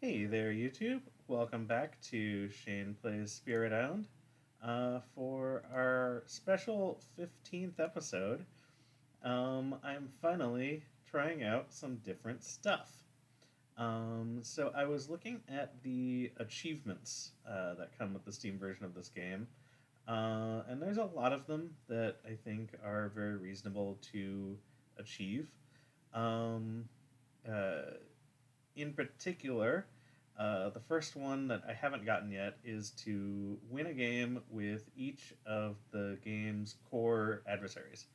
Hey there, YouTube. Welcome back to Shane Plays Spirit Island for our special 15th episode. I'm finally trying out some different stuff. So I was looking at the achievements that come with the Steam version of this game, and there's a lot of them that I think are very reasonable to achieve. Um, uh, in particular, the first one that I haven't gotten yet is to win a game with each of the game's core adversaries.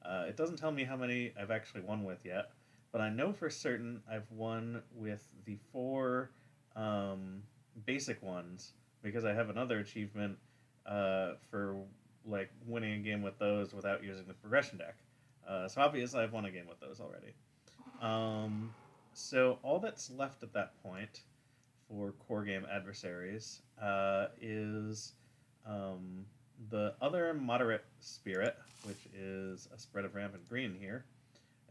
It doesn't tell me how many I've actually won with yet, but I know for certain I've won with the four basic ones because I have another achievement for like winning a game with those without using the progression deck. So obviously I've won a game with those already. Um, so all that's left at that point for core game adversaries is um, the other moderate spirit, which is a spread of rampant green here,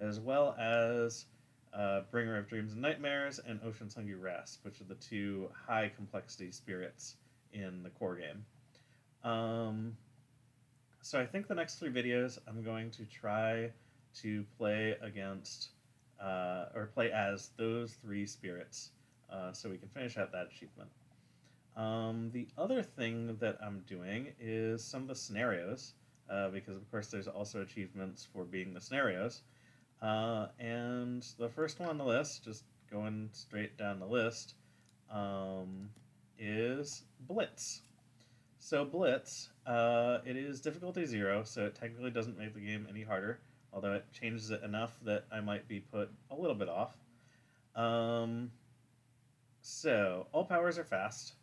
as well as Bringer of Dreams and Nightmares and Ocean's Hungry Rasp, which are the two high complexity spirits in the core game. Um, so I think the next three videos I'm going to try to play against or play as those three spirits so we can finish out that achievement. The other thing that I'm doing is some of the scenarios because of course there's also achievements for being the scenarios. And the first one on the list, just going straight down the list, um, is Blitz. So Blitz, it is difficulty 0, so it technically doesn't make the game any harder, although it changes it enough that I might be put a little bit off. Um, so all powers are fast,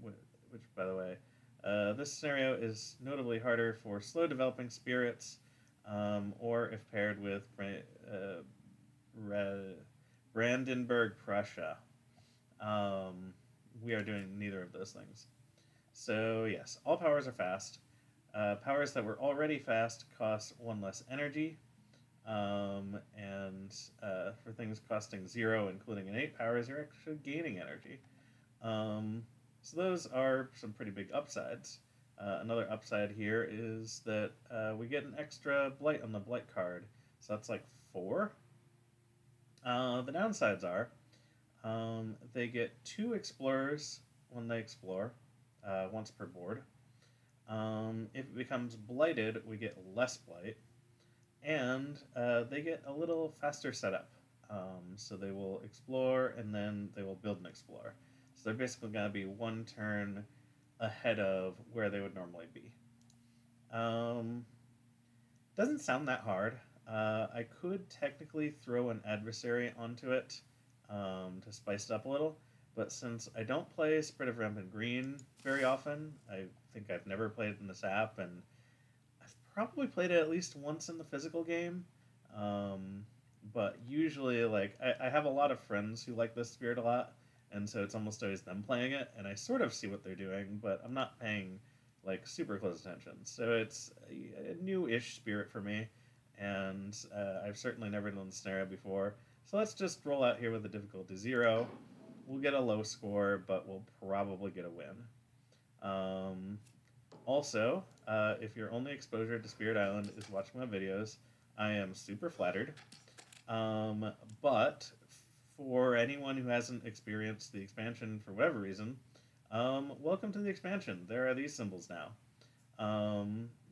which, by the way, this scenario is notably harder for slow developing spirits, or if paired with Brandenburg Prussia. Um, we are doing neither of those things. So yes, all powers are fast. Powers that were already fast cost one less energy, and for things costing 0, including innate powers, you're actually gaining energy. Um, so those are some pretty big upsides. Another upside here is that we get an extra blight on the blight card, so that's like 4. The downsides are they get 2 explorers when they explore, once per board. If it becomes blighted, we get less blight, and they get a little faster setup. So they will explore and then they will build and explore. So they're basically going to be one turn ahead of where they would normally be. Um, doesn't sound that hard. I could technically throw an adversary onto it to spice it up a little, but since I don't play Spread of Rampant Green very often, I think I've never played it in this app, and I've probably played it at least once in the physical game. Um, but usually, like, I have a lot of friends who like this spirit a lot, and so it's almost always them playing it, and I sort of see what they're doing, but I'm not paying like super close attention. So it's a new-ish spirit for me, and I've certainly never done the scenario before. So let's just roll out here with a difficulty 0. We'll get a low score, but we'll probably get a win. Also, if your only exposure to Spirit Island is watching my videos, I am super flattered. But for anyone who hasn't experienced the expansion for whatever reason, welcome to the expansion. There are these symbols now.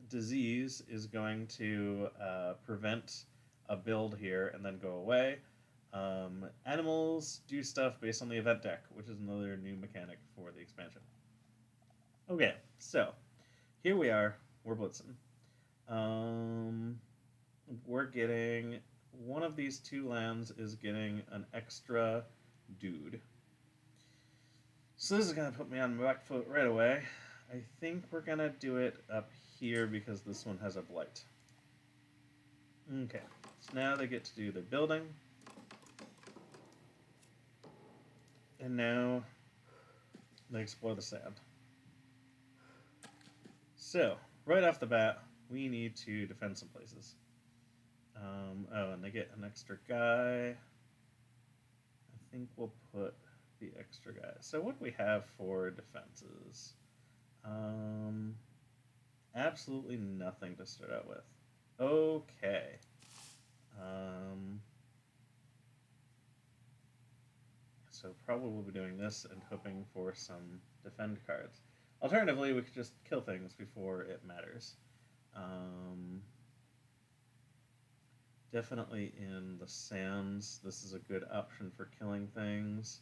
Disease is going to prevent a build here and then go away. Animals do stuff based on the event deck, which is another new mechanic for the expansion. Okay, so here we are. We're blitzing. We're getting one of these two lands is getting an extra dude. So this is gonna put me on my back foot right away. I think we're gonna do it up here because this one has a blight. Okay, so now they get to do their building. And now they explore the sand. So, right off the bat, we need to defend some places. Oh, and they get an extra guy. I think we'll put the extra guys. So what do we have for defenses? Absolutely nothing to start out with. Okay. So probably we'll be doing this and hoping for some defend cards. Alternatively, we could just kill things before it matters. Definitely in the sands, this is a good option for killing things.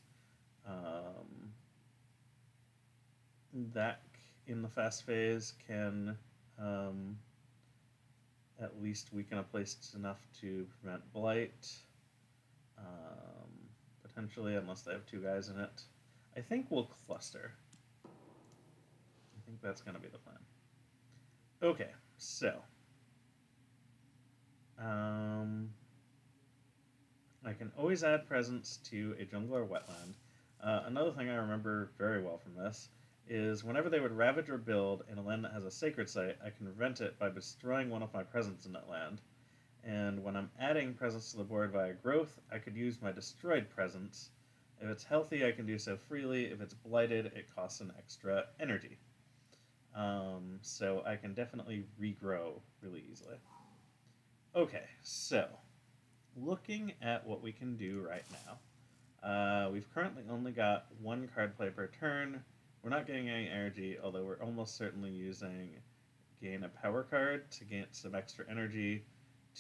That in the fast phase can at least weaken a place enough to prevent blight. Potentially, unless they have two guys in it. I think we'll cluster. I think that's going to be the plan. Okay, so I can always add presence to a jungle or wetland. Another thing I remember very well from this is whenever they would ravage or build in a land that has a sacred site, I can prevent it by destroying one of my presence in that land. And when I'm adding presence to the board via growth, I could use my destroyed presence. If it's healthy, I can do so freely. If it's blighted, it costs an extra energy. So I can definitely regrow really easily. Okay, so looking at what we can do right now, we've currently only got one card play per turn. We're not getting any energy, although we're almost certainly using gain a power card to get some extra energy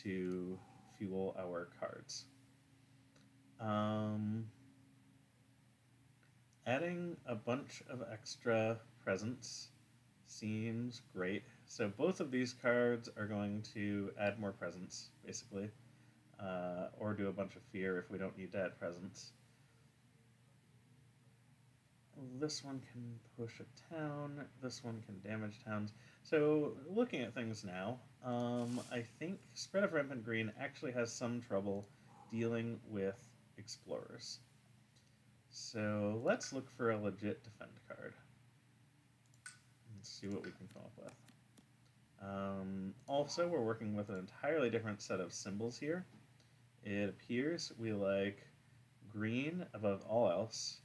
to fuel our cards. Adding a bunch of extra presence seems great. So both of these cards are going to add more presence, basically, or do a bunch of fear if we don't need to add presence. This one can push a town. This one can damage towns. So looking at things now, I think Spread of Rampant Green actually has some trouble dealing with explorers. So let's look for a legit defend card. Let's see what we can come up with. Also, we're working with an entirely different set of symbols here. It appears we like green above all else.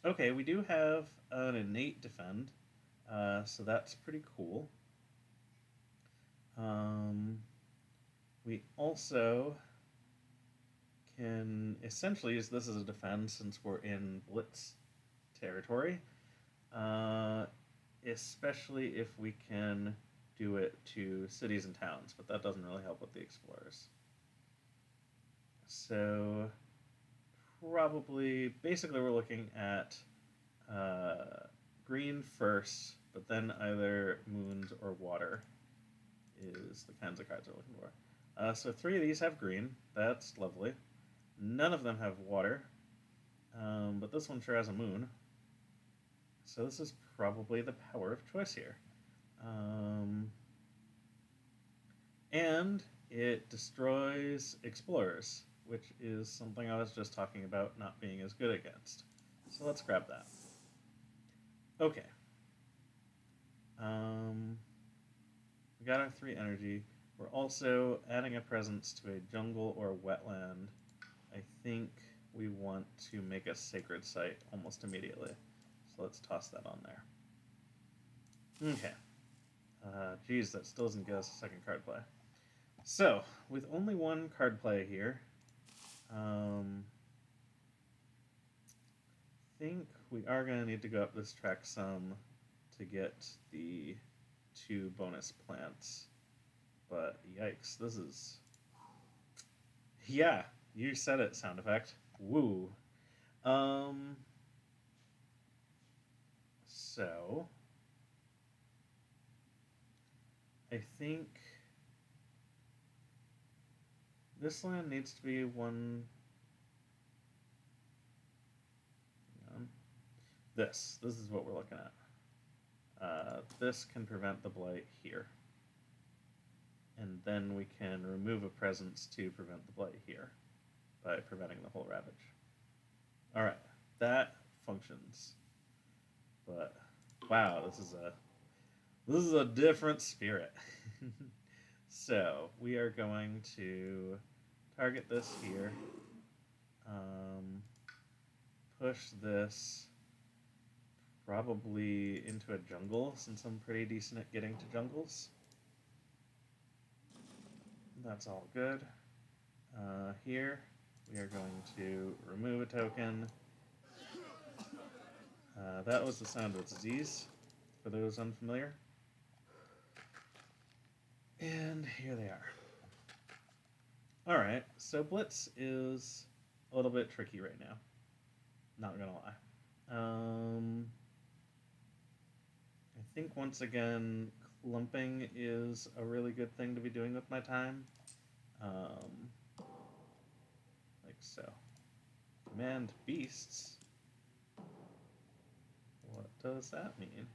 Okay, we do have an innate defend, so that's pretty cool. We also can essentially use this as a defend since we're in Blitz territory, especially if we can do it to cities and towns, but that doesn't really help with the explorers. So basically we're looking at green first, but then either moons or water is the kinds of cards we're looking for. So 3 of these have green. That's lovely. None of them have water, but this one sure has a moon. So this is probably the power of choice here. And it destroys explorers, which is something I was just talking about not being as good against. So let's grab that. Okay. We got our 3 energy. We're also adding a presence to a jungle or wetland. I think we want to make a sacred site almost immediately. So let's toss that on there. Okay. Geez, that still doesn't get us a second card play. So, with only one card play here, I think we are going to need to go up this track some to get the 2 bonus plants. But yikes, this is... Yeah, you said it, sound effect. Woo. So, I think this land needs to be one... This is what we're looking at. This can prevent the blight here. And then we can remove a presence to prevent the blight here by preventing the whole ravage. Alright, that functions. But wow, this is a different spirit. So we are going to target this here. push this probably into a jungle, since I'm pretty decent at getting to jungles. That's all good. Here, we are going to remove a token. That was the sound of disease, for those unfamiliar. And here they are. Alright, so Blitz is a little bit tricky right now. Not gonna lie. I think once again, clumping is a really good thing to be doing with my time. Like so. Command beasts. What does that mean?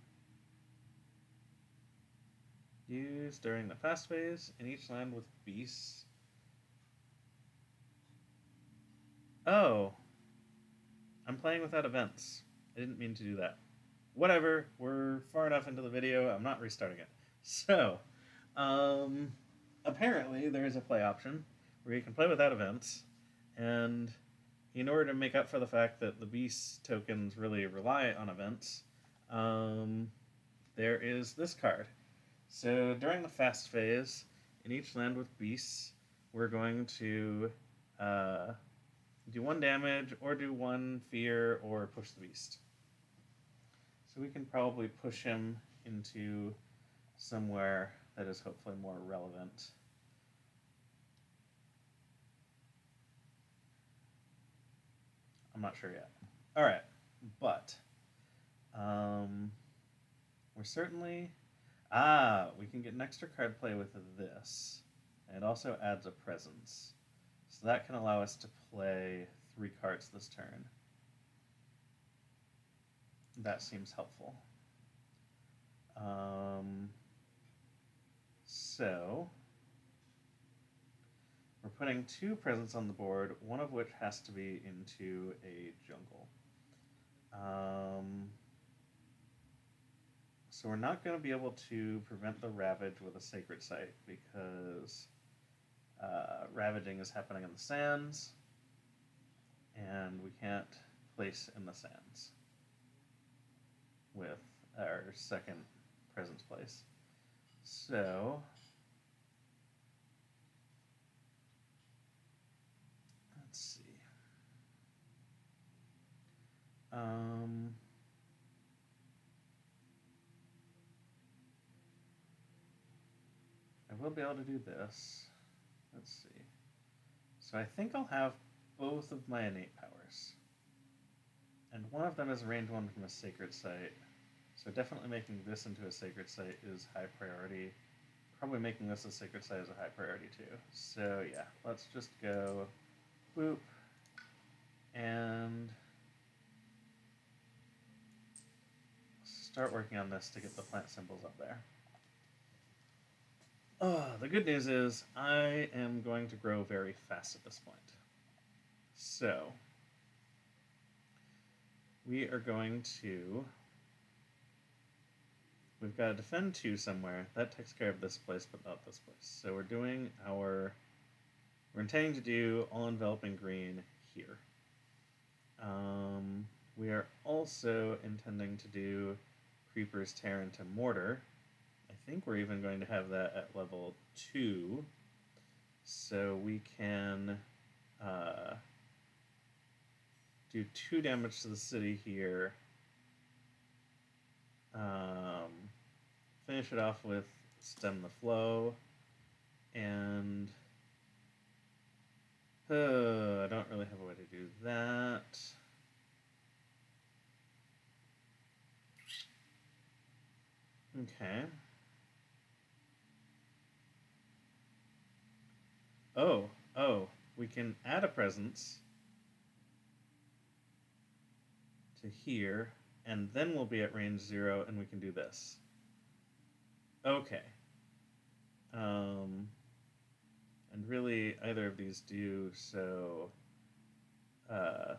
Used during the fast phase in each land with beasts. Oh. I'm playing without events. I didn't mean to do that. Whatever, we're far enough into the video, I'm not restarting it. So, apparently there is a play option where you can play without events, and in order to make up for the fact that the beast tokens really rely on events, there is this card. So during the fast phase, in each land with beasts, we're going to do 1 damage, or do 1 fear, or push the beast. So we can probably push him into somewhere that is hopefully more relevant. I'm not sure yet. Alright, but we're certainly... we can get an extra card play with this. And it also adds a presence. So that can allow us to play 3 cards this turn. That seems helpful. So we're putting 2 presents on the board, one of which has to be into a jungle. So we're not going to be able to prevent the Ravage with a Sacred Site, because Ravaging is happening in the sands, and we can't place in the sands with our second presence place. So let's see. I will be able to do this. Let's see. So I think I'll have both of my innate powers. And one of them is a range 1 from a Sacred Site. So definitely making this into a Sacred Site is high priority. Probably making this a Sacred Site is a high priority too. So yeah, let's just go boop and start working on this to get the plant symbols up there. The good news is I am going to grow very fast at this point. So we are going to... We've got to defend 2 somewhere. That takes care of this place, but not this place. So we're doing our... We're intending to do all-enveloping green here. We are also intending to do Creeper's Tear into Mortar. I think we're even going to have that at level 2. So we can do 2 damage to the city here. Finish it off with Stem the Flow. And I don't really have a way to do that. Okay. Oh, we can add a presence to here, and then we'll be at range 0, and we can do this. Okay. And really, either of these do, so...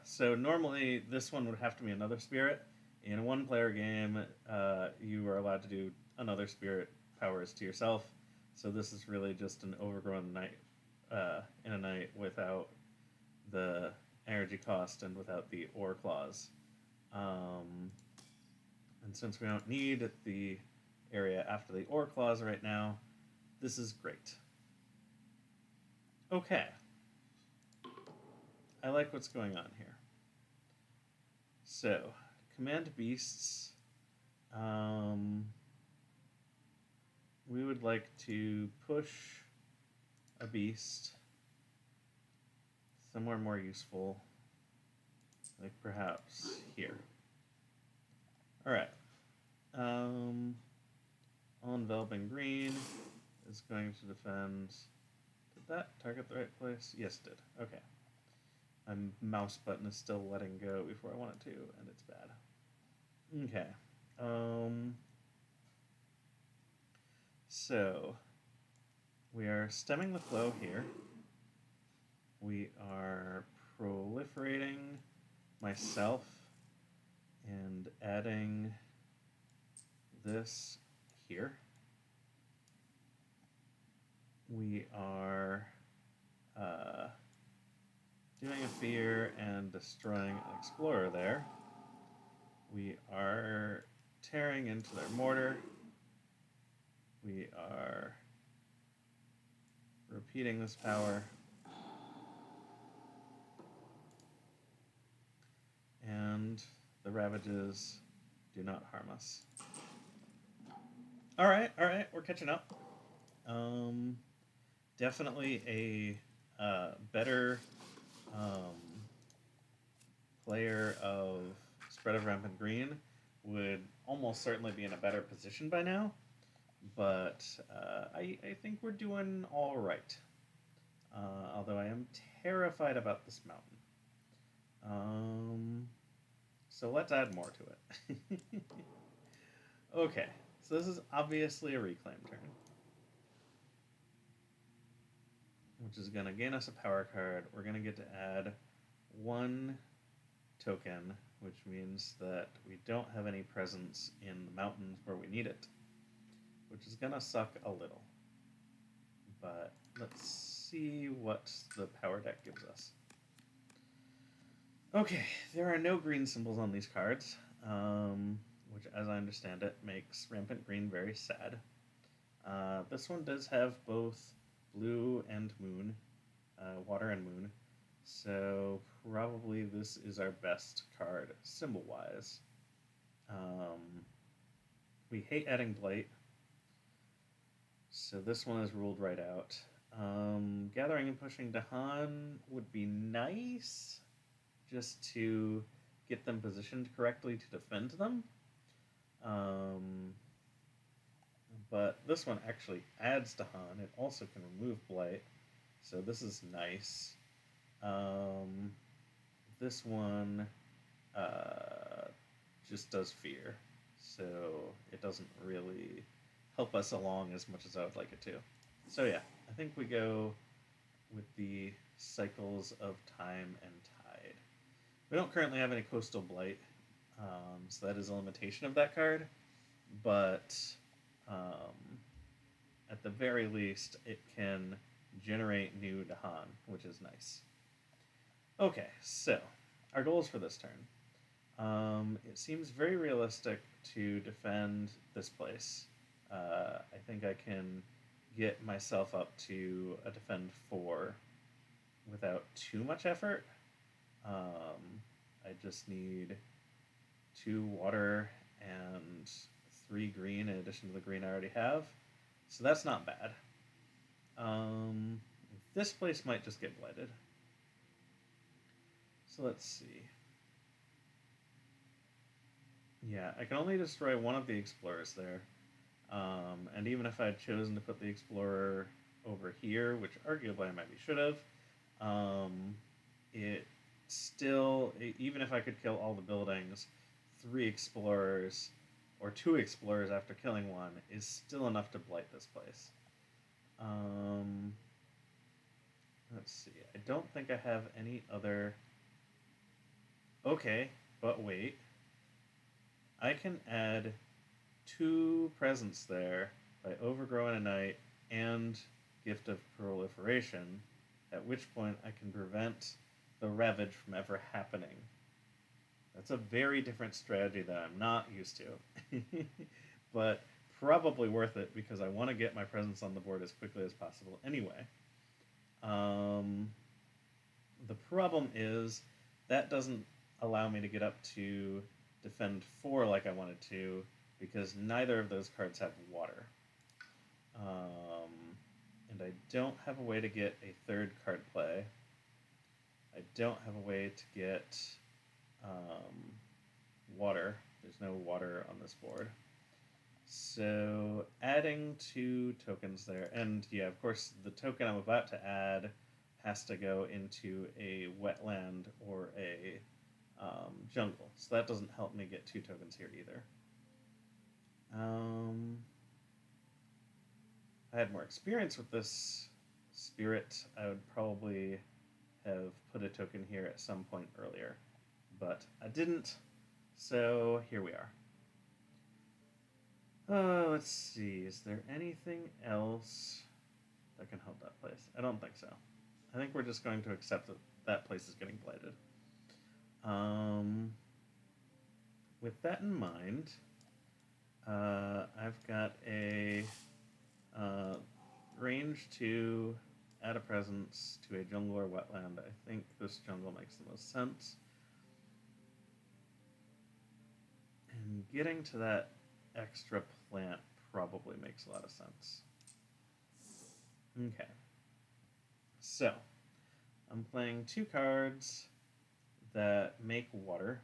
so normally, this one would have to be another spirit. In a 1-player game, you are allowed to do another spirit powers to yourself, so this is really just an overgrown knight in a knight without the energy cost and without the ore clause. And since we don't need the area after the ore clause right now, this is great. Okay. I like what's going on here. So, command beasts. We would like to push a beast somewhere more useful, like perhaps here. Alright. All enveloping green is going to defend. Did that target the right place? Yes, it did. Okay. My mouse button is still letting go before I want it to, and it's bad. Okay. So we are stemming the flow here. We are proliferating myself and adding this here. We are doing a fear and destroying an explorer there. We are tearing into their mortar. We are repeating this power. And the ravages do not harm us. Alright, we're catching up. Definitely a better player of Spread of Rampant Green would almost certainly be in a better position by now, but I think we're doing all right. Although I am terrified about this mountain. So let's add more to it. Okay, so this is obviously a reclaim turn, which is going to gain us a power card. We're going to get to add one token, which means that we don't have any presence in the mountains where we need it, which is going to suck a little. But let's see what the power deck gives us. Okay, there are no green symbols on these cards, which, as I understand it, makes Rampant Green very sad. This one does have both blue and moon, water and moon, so probably this is our best card symbol-wise. We hate adding Blight, so this one is ruled right out. Gathering and pushing Dahan would be nice, just to get them positioned correctly to defend them. But this one actually adds Dahan. It also can remove Blight, so this is nice. This one just does fear, so it doesn't really help us along as much as I would like it to. So yeah, I think we go with the Cycles of Time and Tide. We don't currently have any Coastal Blight, so that is a limitation of that card, but at the very least, it can generate new Dahan, which is nice. Okay, so our goals for this turn. It seems very realistic to defend this place. I think I can get myself up to a defend 4 without too much effort. I just need 2 water and 3 green in addition to the green I already have. So that's not bad. This place might just get blighted. So let's see. Yeah, I can only destroy one of the explorers there. And even if I had chosen to put the explorer over here, which arguably I maybe should have, it still, even if I could kill all the buildings, 3 explorers, or 2 explorers after killing one, is still enough to blight this place. Let's see, I don't think I have any other... Okay, but wait. I can add 2 presents there by Overgrowing a Night and Gift of Proliferation, at which point I can prevent the Ravage from ever happening. That's a very different strategy that I'm not used to. But probably worth it because I want to get my presence on the board as quickly as possible anyway. The problem is that doesn't allow me to get up to defend 4 like I wanted to because neither of those cards have water. And I don't have a way to get a third card play. I don't have a way to get water. There's no water on this board. So adding 2 tokens there, and yeah, of course, the token I'm about to add has to go into a wetland or a jungle. So that doesn't help me get 2 tokens here either. If I had more experience with this spirit, I would probably have put a token here at some point earlier. But I didn't, so here we are. Let's see, is there anything else that can help that place? I don't think so. I think we're just going to accept that that place is getting blighted. With that in mind, I've got a range to add a presence to a jungle or wetland. I think this jungle makes the most sense. And getting to that extra plant probably makes a lot of sense. Okay. So, I'm playing 2 cards that make water.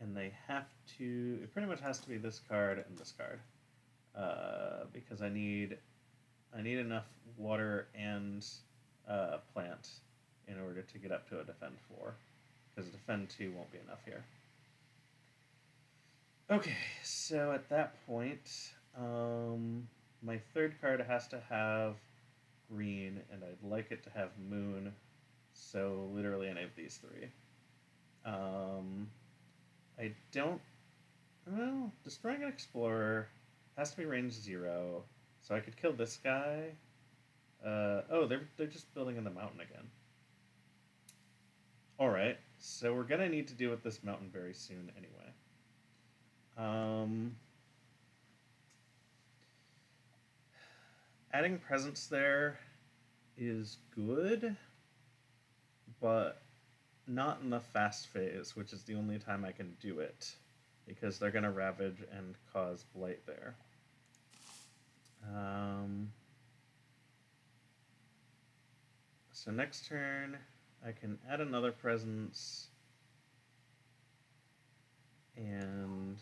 And they have to, it pretty much has to be this card and this card. Because I need enough water and plant in order to get up to a defend 4. Because defend 2 won't be enough here. Okay, so at that point, my third card has to have green, and I'd like it to have moon, so literally any of these 3. I don't... Well, destroying an explorer has to be range 0, so I could kill this guy. Oh, they're just building in the mountain again. Alright, so we're gonna need to deal with this mountain very soon anyway. Adding presence there is good, but not in the fast phase, which is the only time I can do it, because they're going to ravage and cause blight there. So next turn, I can add another presence, and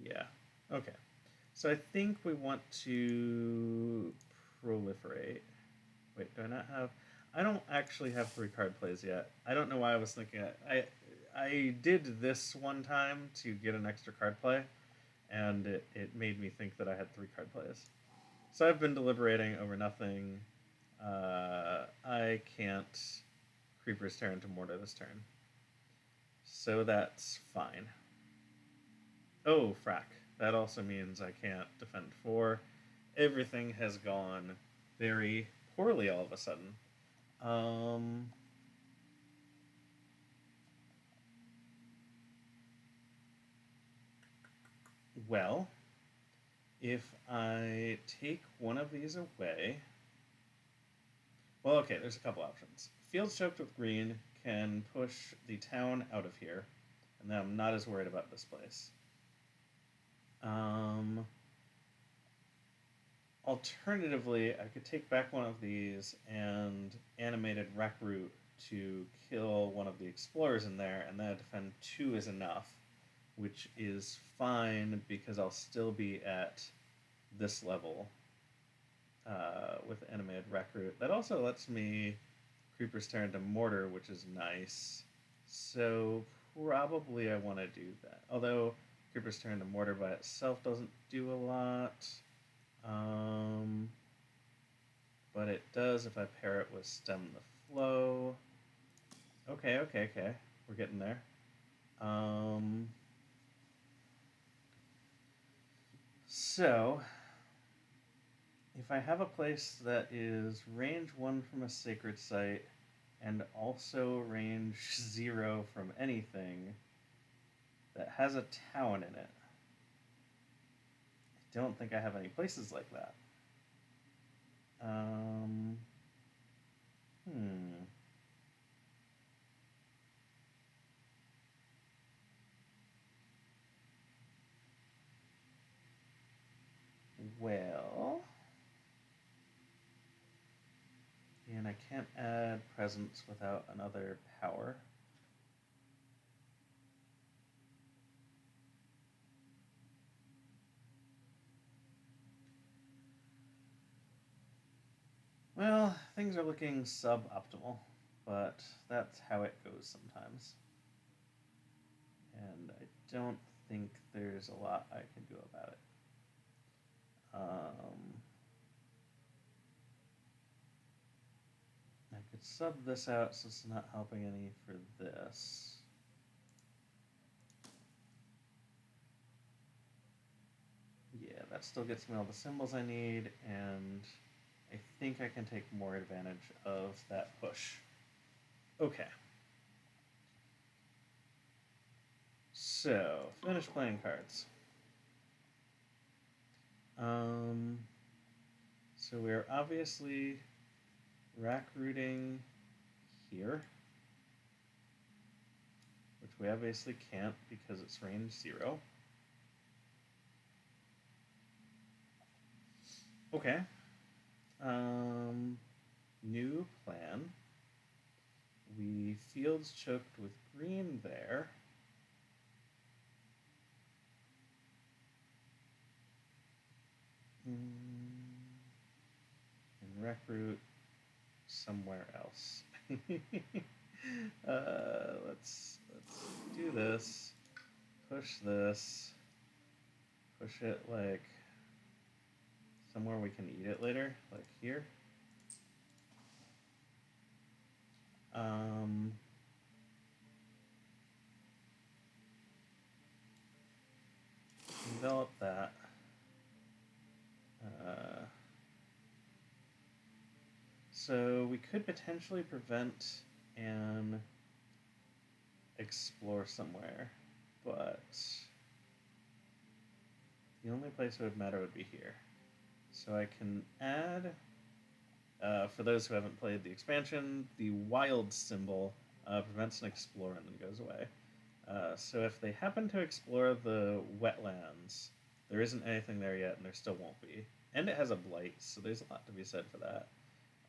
yeah, okay. So I think we want to proliferate. Wait, do I not have... I don't actually have 3 card plays yet. I don't know why I was thinking... I did this one time to get an extra card play, and it made me think that I had 3 card plays. So I've been deliberating over nothing. I can't Creeper's Tear into Mortar this turn. So that's fine. Oh, frack. That also means I can't defend 4. Everything has gone very poorly all of a sudden. Well, if I take one of these away... Well, okay, there's a couple options. Fields choked with green can push the town out of here, and then I'm not as worried about this place. Alternatively, I could take back one of these and animated Wreck Root to kill one of the explorers in there, and then a defend 2 is enough, which is fine because I'll still be at this level with animated Wreck Root. That also lets me Creeper's Tear into Mortar, which is nice. So probably I want to do that. Although Creeper's Tear into Mortar by itself doesn't do a lot. But it does if I pair it with Stem the Flow. Okay. We're getting there. So, if I have a place that is range 1 from a sacred site and also range 0 from anything that has a town in it, I don't think I have any places like that. Um, hmm. Well, and I can't add presence without another power. Well, things are looking suboptimal, but that's how it goes sometimes. And I don't think there's a lot I can do about it. I could sub this out so it's not helping any for this. Yeah, that still gets me all the symbols I need, and I think I can take more advantage of that push. Okay. So, finish playing cards. So we're obviously rack rooting here, which we obviously can't because it's range 0. Okay. New plan. We fields choked with green there. And rec root somewhere else. Let's do this. Push this. Push it like somewhere we can eat it later, like here. Develop that. So we could potentially prevent and explore somewhere, but the only place it would matter would be here. So I can add, for those who haven't played the expansion, the wild symbol prevents an explorer and then goes away. So if they happen to explore the wetlands, there isn't anything there yet, and there still won't be. And it has a blight, so there's a lot to be said for that.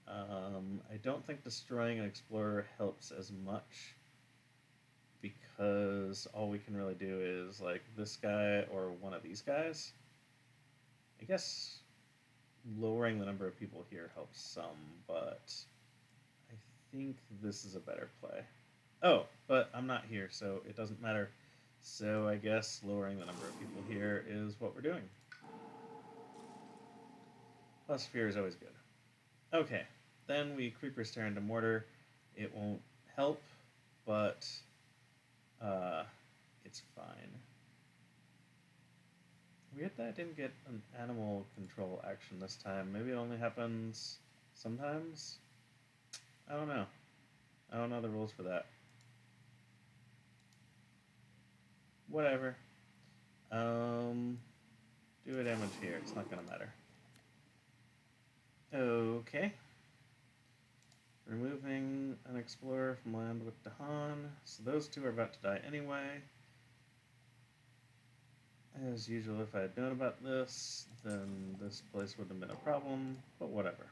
I don't think destroying an explorer helps as much because all we can really do is like this guy or one of these guys. I guess lowering the number of people here helps some, but I think this is a better play. Oh, but I'm not here, so it doesn't matter. So I guess lowering the number of people here is what we're doing. Plus fear is always good. Okay, then we Creeper's turn to Mortar. It won't help, but it's fine. Weird that I didn't get an animal control action this time. Maybe it only happens sometimes? I don't know. I don't know the rules for that. Whatever. Do a damage here. It's not gonna matter. Okay. Removing an explorer from land with Dahan. So those two are about to die anyway. As usual, if I had known about this, then this place wouldn't have been a problem, but whatever.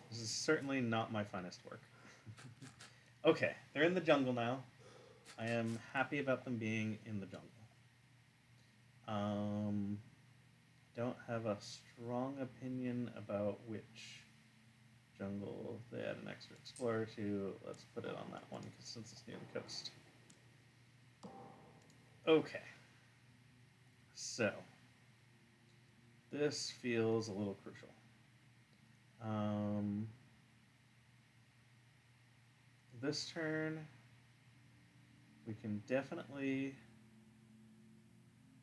This is certainly not my finest work. Okay, they're in the jungle now. I am happy about them being in the jungle. Don't have a strong opinion about which jungle they add an extra explorer to. Let's put it on that one since it's near the coast. Okay. So, this feels a little crucial. This turn, we we can definitely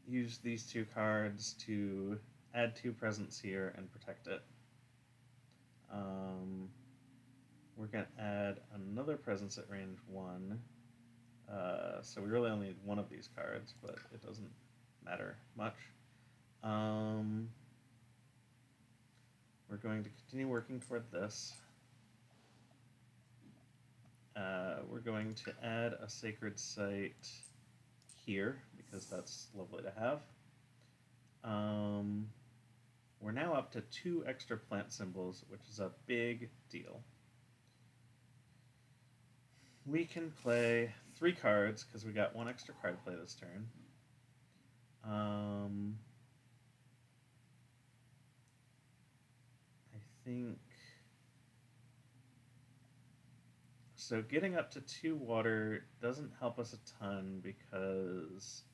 use these two cards to add 2 presence here and protect it. We're going to add another presence at range 1. So we really only need one of these cards, but it doesn't matter much. We're going to continue working toward this. We're going to add a sacred site here, because that's lovely to have. We're now up to 2 extra plant symbols, which is a big deal. We can play 3 cards, because we got 1 extra card play this turn. I think... So getting up to 2 water doesn't help us a ton, because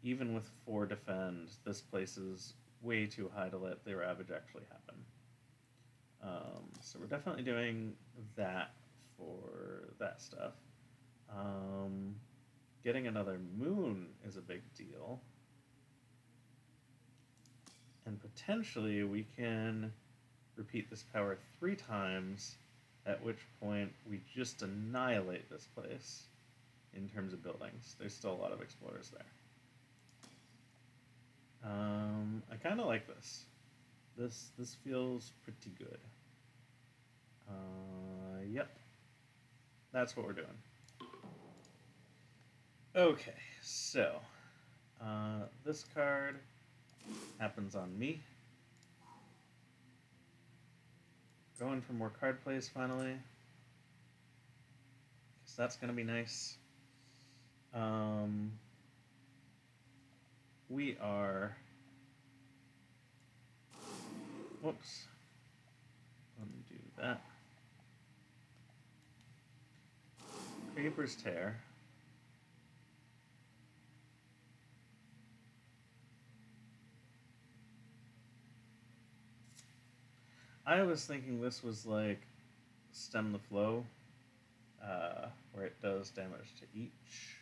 even with 4 defend, this place is way too high to let the ravage actually happen. So we're definitely doing that for that stuff. Getting another moon is a big deal. And potentially we can repeat this power 3 times, at which point we just annihilate this place in terms of buildings. There's still a lot of explorers there. I kind of like this. This feels pretty good. Yep. That's what we're doing. Okay, so this card happens on me. Going for more card plays finally. Guess that's gonna be nice. We are... Whoops. Undo that. Creeper's Tear. I was thinking this was like Stem the Flow, where it does damage to each.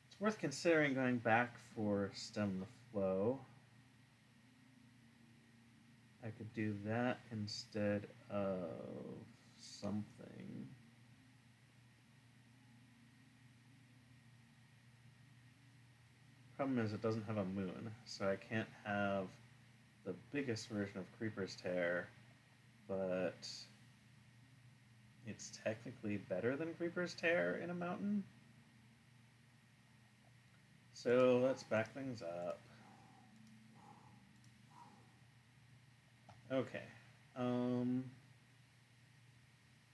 It's worth considering going back for Stem the Flow. I could do that instead of something. Problem is it doesn't have a moon, so I can't have the biggest version of Creeper's Tear, but it's technically better than Creeper's Tear in a mountain. So let's back things up. Okay.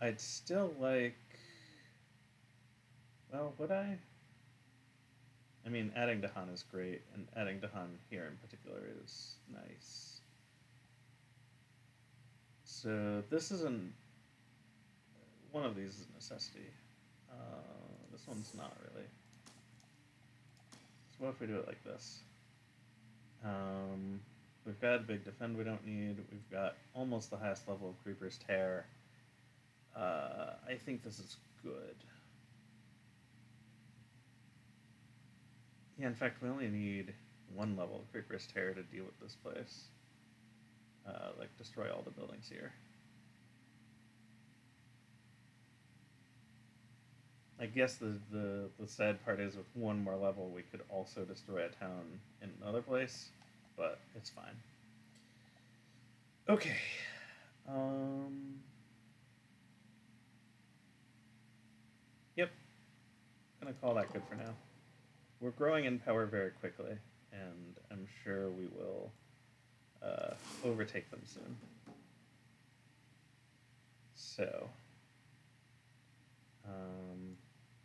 I'd still like... Well, would I? I mean, adding Dahan is great, and adding Dahan here in particular is nice. So this isn't... One of these is a necessity. This one's not really. So what if we do it like this? We've got a big defend we don't need. We've got almost the highest level of Creeper's Tear. I think this is good. Yeah, in fact, we only need 1 level of Creeper's Tear to deal with this place. Like, destroy all the buildings here. I guess the sad part is with 1 more level, we could also destroy a town in another place, but it's fine. Okay. Yep. Gonna call that good for now. We're growing in power very quickly, and I'm sure we will overtake them soon. So,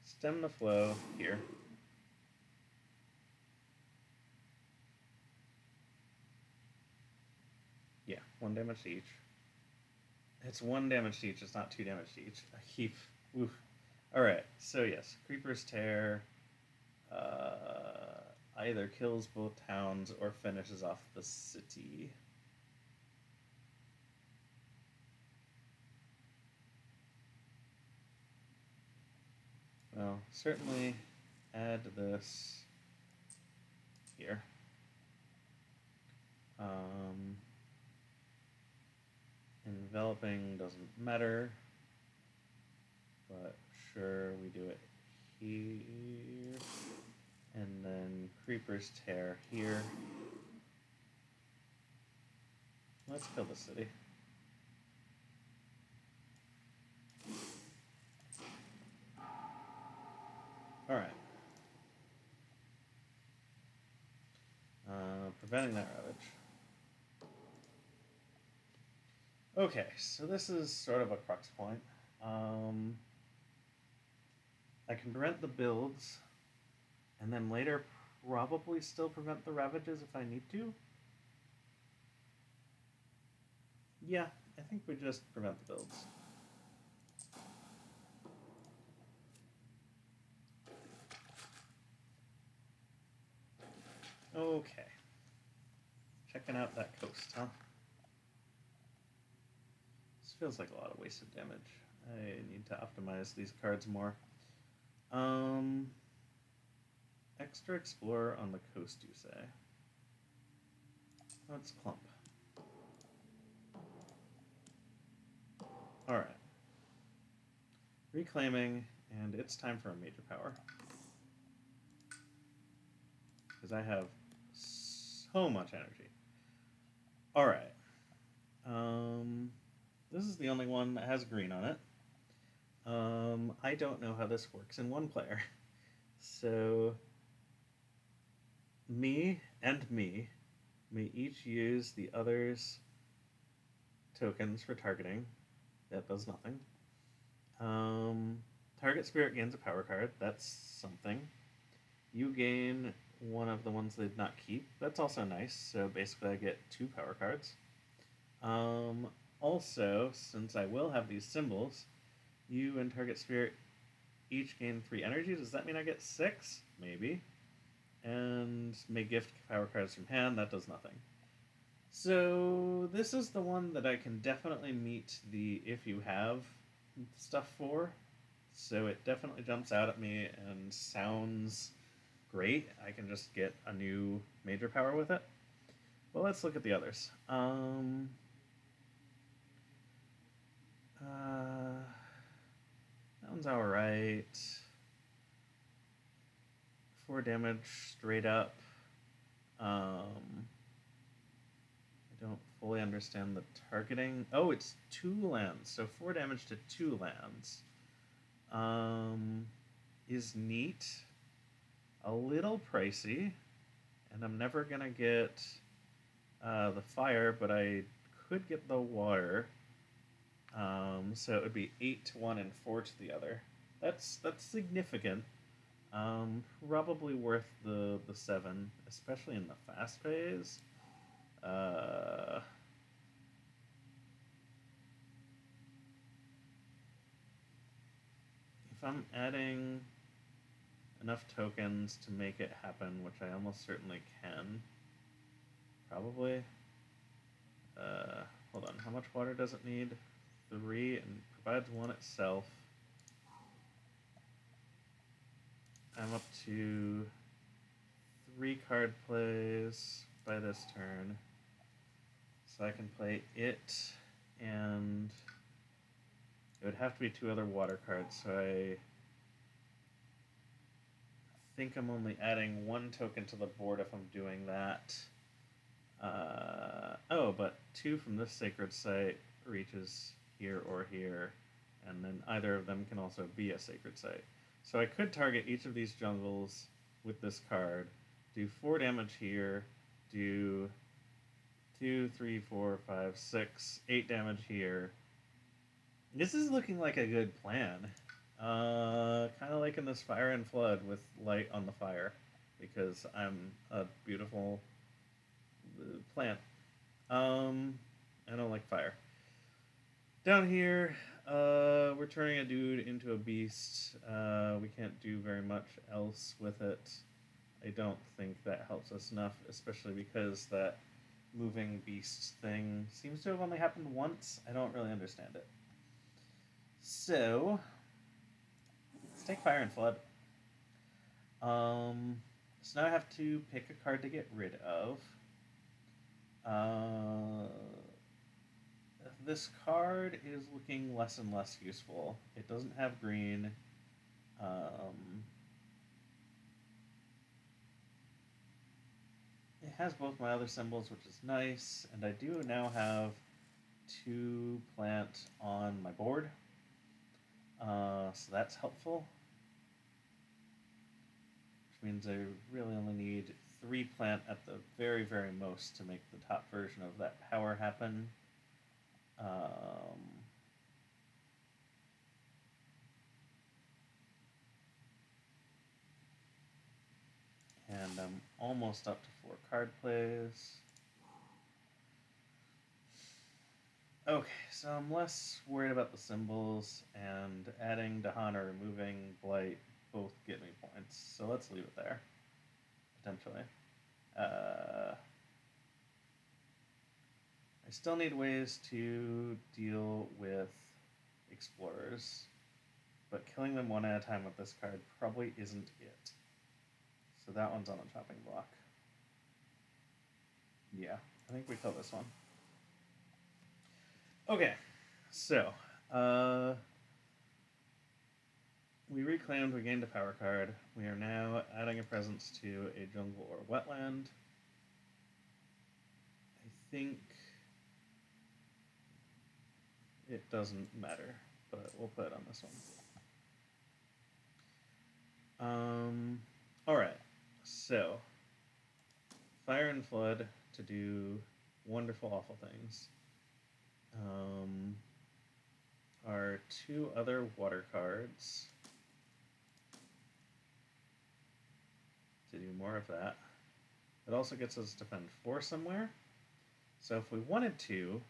Stem the Flow here. Yeah, 1 damage to each. It's 1 damage to each, it's not 2 damage to each. I keep... Oof. Alright, so yes, Creeper's Tear either kills both towns or finishes off the city. Well, certainly add this here. Enveloping doesn't matter, but sure, we do it here. And then Creeper's Tear here. Let's kill the city. Alright. Preventing that ravage. Okay, so this is sort of a crux point. I can prevent the builds, and then later probably still prevent the ravages if I need to. Yeah, I think we just prevent the builds. Okay. Checking out that coast, huh? This feels like a lot of wasted damage. I need to optimize these cards more. Extra Explorer on the coast, you say? Let's clump. Alright. Reclaiming, and it's time for a major power. Because I have so much energy. Alright. This is the only one that has green on it. I don't know how this works in one player. So, me and me may each use the other's tokens for targeting. That does nothing. Target spirit gains a power card. That's something. You gain one of the ones they did not keep. That's also nice. So basically I get 2 power cards. Also, since I will have these symbols, you and target spirit each gain 3 energy. Does that mean I get 6? Maybe. And may gift power cards from hand. That does nothing. So this is the one that I can definitely meet the if you have stuff for. So it definitely jumps out at me and sounds great. I can just get a new major power with it. Well, let's look at the others. That one's alright. 4 damage straight up. I don't fully understand the targeting. Oh, it's 2 lands, so 4 damage to 2 lands. Is neat. A little pricey, and I'm never gonna get the fire, but I could get the water. So it would be 8 to 1 and 4 to the other. That's significant. Probably worth the 7, especially in the fast phase. If I'm adding enough tokens to make it happen, which I almost certainly can, probably. Hold on, how much water does it need? 3, and provides 1 itself. I'm up to 3 card plays by this turn. So I can play it, and it would have to be 2 other water cards, so I think I'm only adding 1 token to the board if I'm doing that. Oh, but 2 from this sacred site reaches here or here, and then either of them can also be a sacred site. So I could target each of these jungles with this card, do 4 damage here, do 2, 3, 4, 5, 6, 8 damage here. This is looking like a good plan. Kind of like in this Fire and Flood with light on the fire, because I'm a beautiful plant. I don't like fire. Down here, we're turning a dude into a beast. We can't do very much else with it. I don't think that helps us enough, especially because that moving beast thing seems to have only happened once. I don't really understand it. So, let's take Fire and Flood. So now I have to pick a card to get rid of. This card is looking less and less useful. It doesn't have green. It has both my other symbols, which is nice, and I do now have 2 plant on my board. So that's helpful. Which means I really only need 3 plant at the very, very most to make the top version of that power happen. And I'm almost up to 4 card plays. Okay, so I'm less worried about the symbols, and adding Dahan or removing Blight both get me points. So let's leave it there, potentially. I still need ways to deal with explorers, but killing them one at a time with this card probably isn't it. So that one's on a chopping block. Yeah, I think we kill this one. Okay, so we reclaimed, we gained a power card. We are now adding a presence to a jungle or wetland. I think it doesn't matter, but we'll put it on this one. Alright, so Fire and Flood to do wonderful, awful things. Our 2 other water cards to do more of that. It also gets us defend 4 somewhere. So if we wanted to,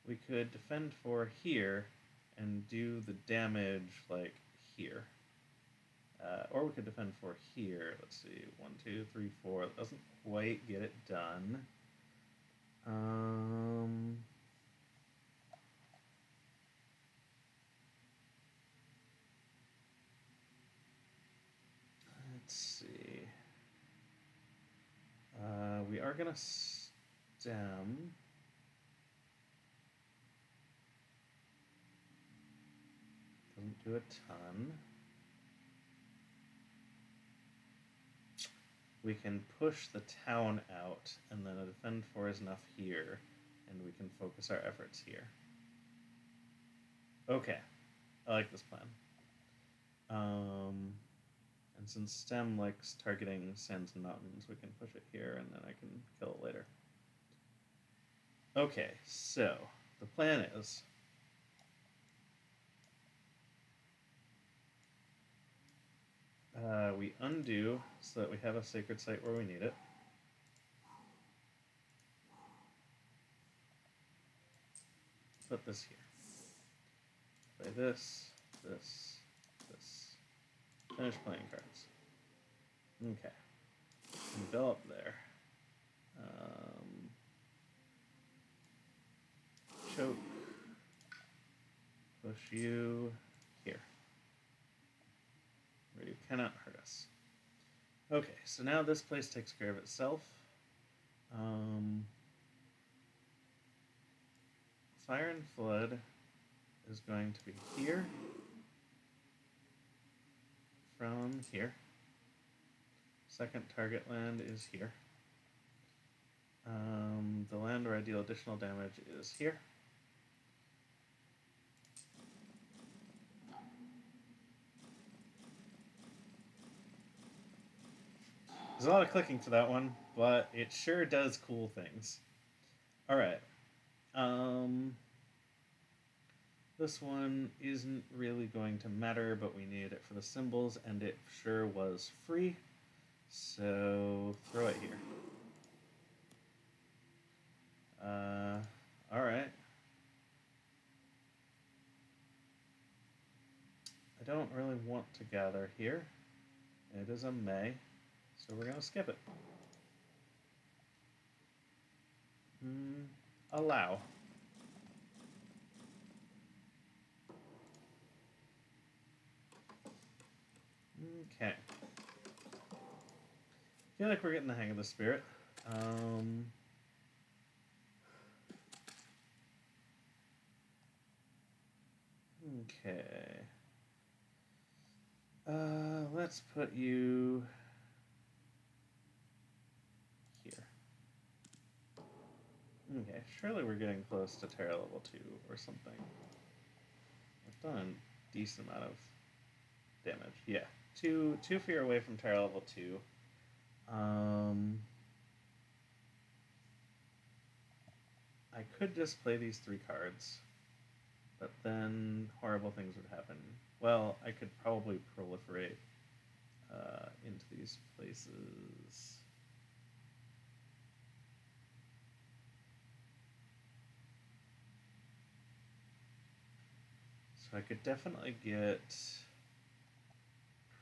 we could defend 4 here and do the damage like here. Or we could defend 4 here. Let's see, 1, 2, 3, 4. That doesn't quite get it done. Let's see. We are gonna stem. Doesn't do a ton. We can push the town out, and then a defend 4 is enough here, and we can focus our efforts here. Okay, I like this plan. And since Stem likes targeting sands and mountains, we can push it here, and then I can kill it later. Okay, so the plan is we undo so that we have a sacred site where we need it. Put this here. Play this, this, this. Finish playing cards. Okay. Envelop there. Choke. Push you here. Where you cannot hurt us. Okay, so now this place takes care of itself. Fire and Flood is going to be here. From here. Second target land is here. The land where I deal additional damage is here. There's a lot of clicking for that one, but it sure does cool things. Alright. This one isn't really going to matter, but we need it for the symbols, and it sure was free. So, throw it here. Alright. I don't really want to gather here. It is a May, so we're going to skip it. Allow. Okay. feel like we're getting the hang of the spirit. Okay. Let's put you here. Okay, surely we're getting close to Terra level 2 or something. We've done a decent amount of damage. Yeah, two fear away from Terra level 2. I could just play these 3 cards, but then horrible things would happen. Well, I could probably proliferate into these places. So I could definitely get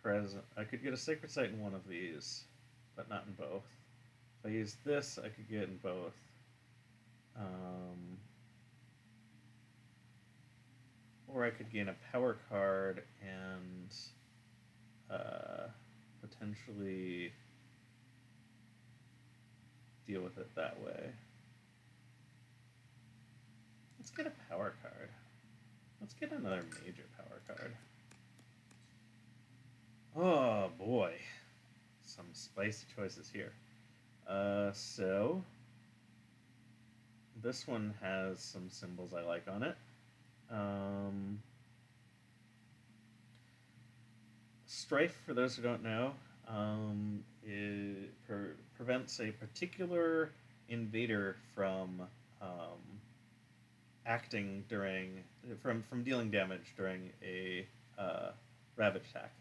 present. I could get a sacred site in one of these, but not in both. If I use this, I could get in both. Or I could gain a power card and potentially deal with it that way. Let's get a power card. Let's get another major power card. Oh boy. Some spicy choices here. So this one has some symbols I like on it. Strife, for those who don't know, prevents a particular invader from acting during from dealing damage during a ravage attack.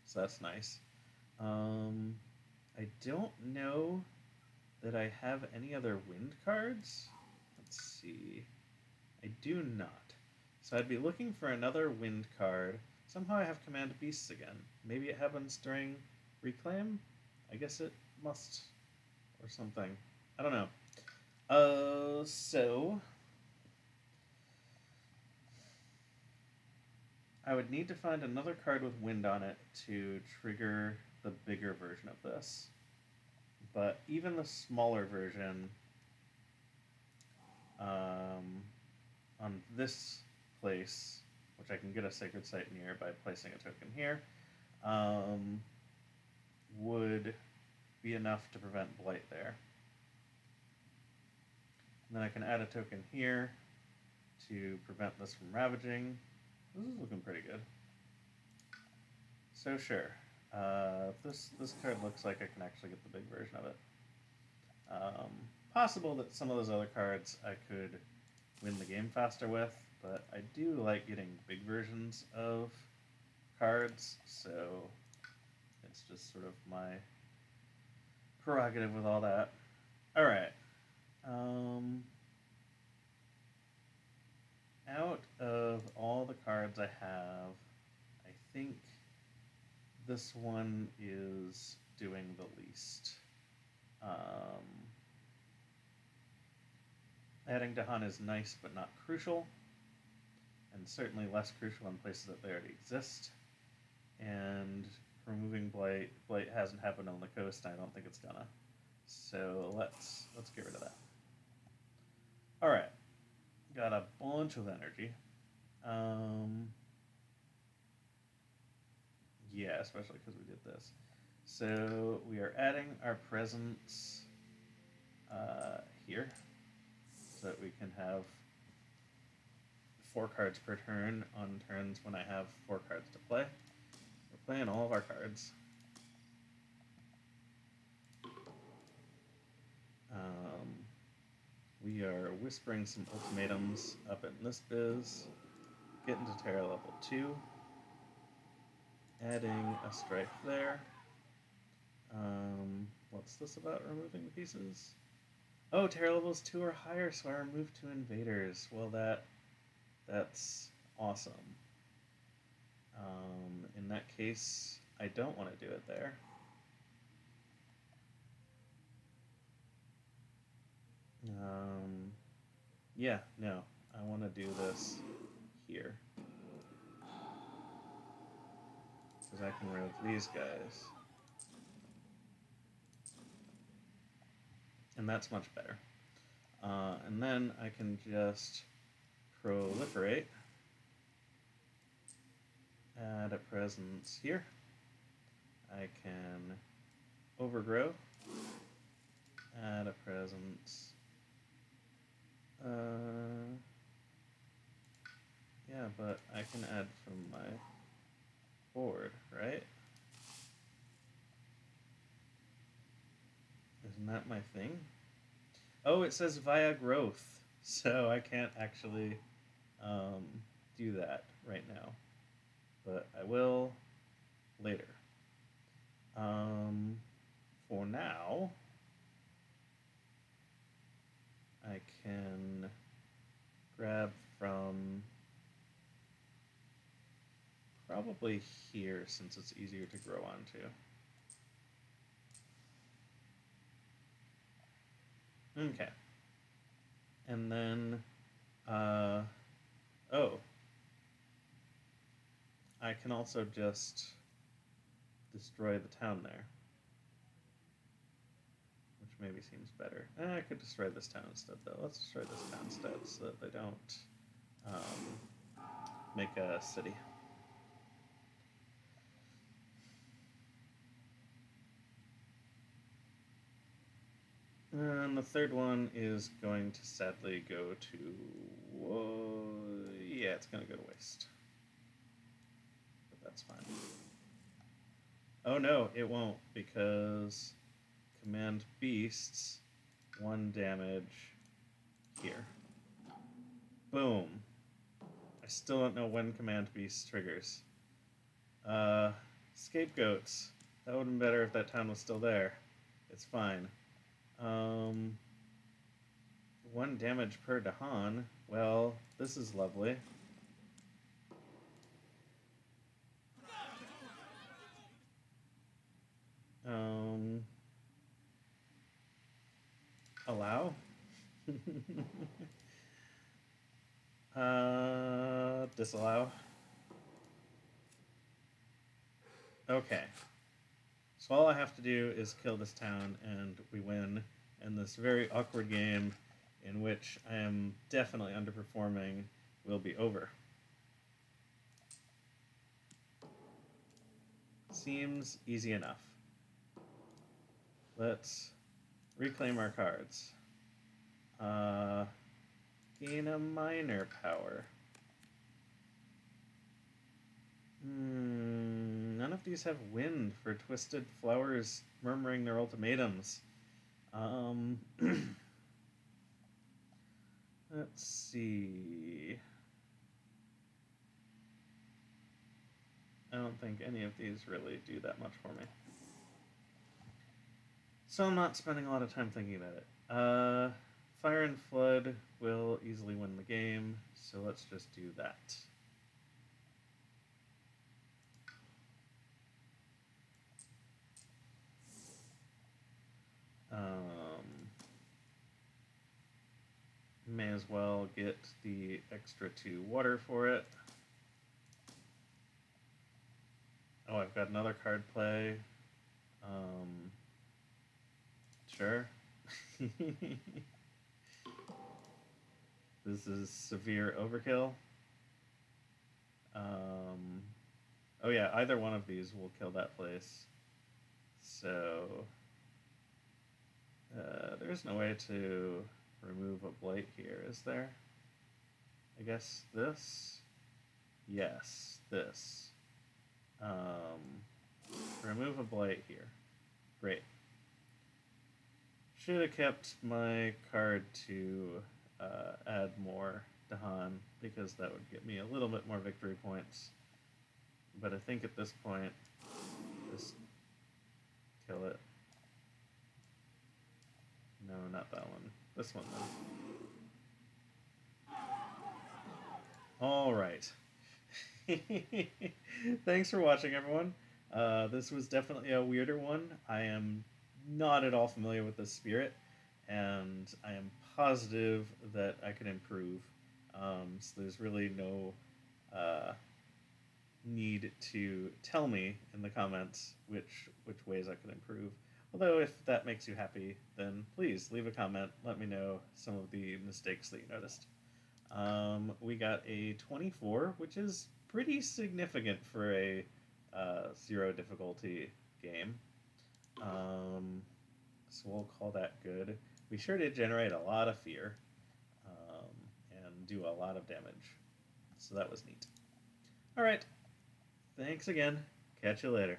So that's nice. I don't know that I have any other wind cards. Let's see. I do not. So I'd be looking for another wind card. Somehow I have Command Beasts again. Maybe it happens during Reclaim? I guess it must. Or something. I don't know. So I would need to find another card with wind on it to trigger the bigger version of this. But even the smaller version on this place, which I can get a sacred site near by placing a token here, would be enough to prevent blight there. And then I can add a token here to prevent this from ravaging. This is looking pretty good. So sure, this card looks like I can actually get the big version of it. Possible that some of those other cards I could win the game faster with, but I do like getting big versions of cards, so it's just sort of my prerogative with all that. Alright. Out of all the cards I have, I think this one is doing the least. Adding Dahan is nice but not crucial, and certainly less crucial in places that they already exist. And removing Blight hasn't happened on the coast, and I don't think it's gonna. So let's get rid of that. Alright. Got a bunch of energy. Yeah, especially because we did this. So we are adding our presence here, so that we can have 4 cards per turn on turns when I have 4 cards to play. We're playing all of our cards. We are whispering some ultimatums up in this biz. Getting to Terra level 2. Adding a Strife there. What's this about removing the pieces? Oh, Terra levels 2 or higher, so I remove 2 invaders. Well, that's awesome. In that case, I don't want to do it there. Yeah, no. I want to do this here. Because I can remove these guys. and that's much better. And then I can just proliferate, add a presence here. I can overgrow, add a presence. Yeah, but I can add from my board, right? Isn't that my thing? Oh, it says via growth, so I can't actually do that right now, but I will later. For now, I can grab from probably here since it's easier to grow onto. Okay. And then, oh, I can also just destroy the town there, which maybe seems better. I could destroy this town instead, though. Let's destroy this town instead so that they don't make a city. And the third one is going to sadly go to... Whoa, yeah, it's going to go to waste. But that's fine. Oh no, it won't, because command beasts, 1 damage here. Boom. I still don't know when command beast triggers. Scapegoats. That would have been better if that town was still there. It's fine. 1 damage per Dahan. Well, this is lovely. Allow? Disallow. Okay. So all I have to do is kill this town and we win in this very awkward game in which I am definitely underperforming will be over. Seems easy enough. Let's reclaim our cards. Gain a minor power. None of these have wind for twisted flowers murmuring their ultimatums. Let's see. I don't think any of these really do that much for me. So I'm not spending a lot of time thinking about it. Fire and Flood will easily win the game, so let's just do that. May as well get the extra 2 water for it. Oh, I've got another card play. Sure. This is severe overkill. Oh yeah, either one of these will kill that place. So there's no way to remove a blight here, is there? I guess this? Yes, this. Remove a blight here. Great. Should have kept my card to add more Dahan, because that would get me a little bit more victory points. But I think at this point, just kill it. No, not that one. This one, then. Alright. Thanks for watching, everyone. This was definitely a weirder one. I am not at all familiar with this spirit, and I am positive that I can improve. So there's really no need to tell me in the comments which ways I can improve. Although, if that makes you happy, then please leave a comment. Let me know some of the mistakes that you noticed. We got a 24, which is pretty significant for a zero difficulty game. So we'll call that good. We sure did generate a lot of fear and do a lot of damage. So that was neat. All right. Thanks again. Catch you later.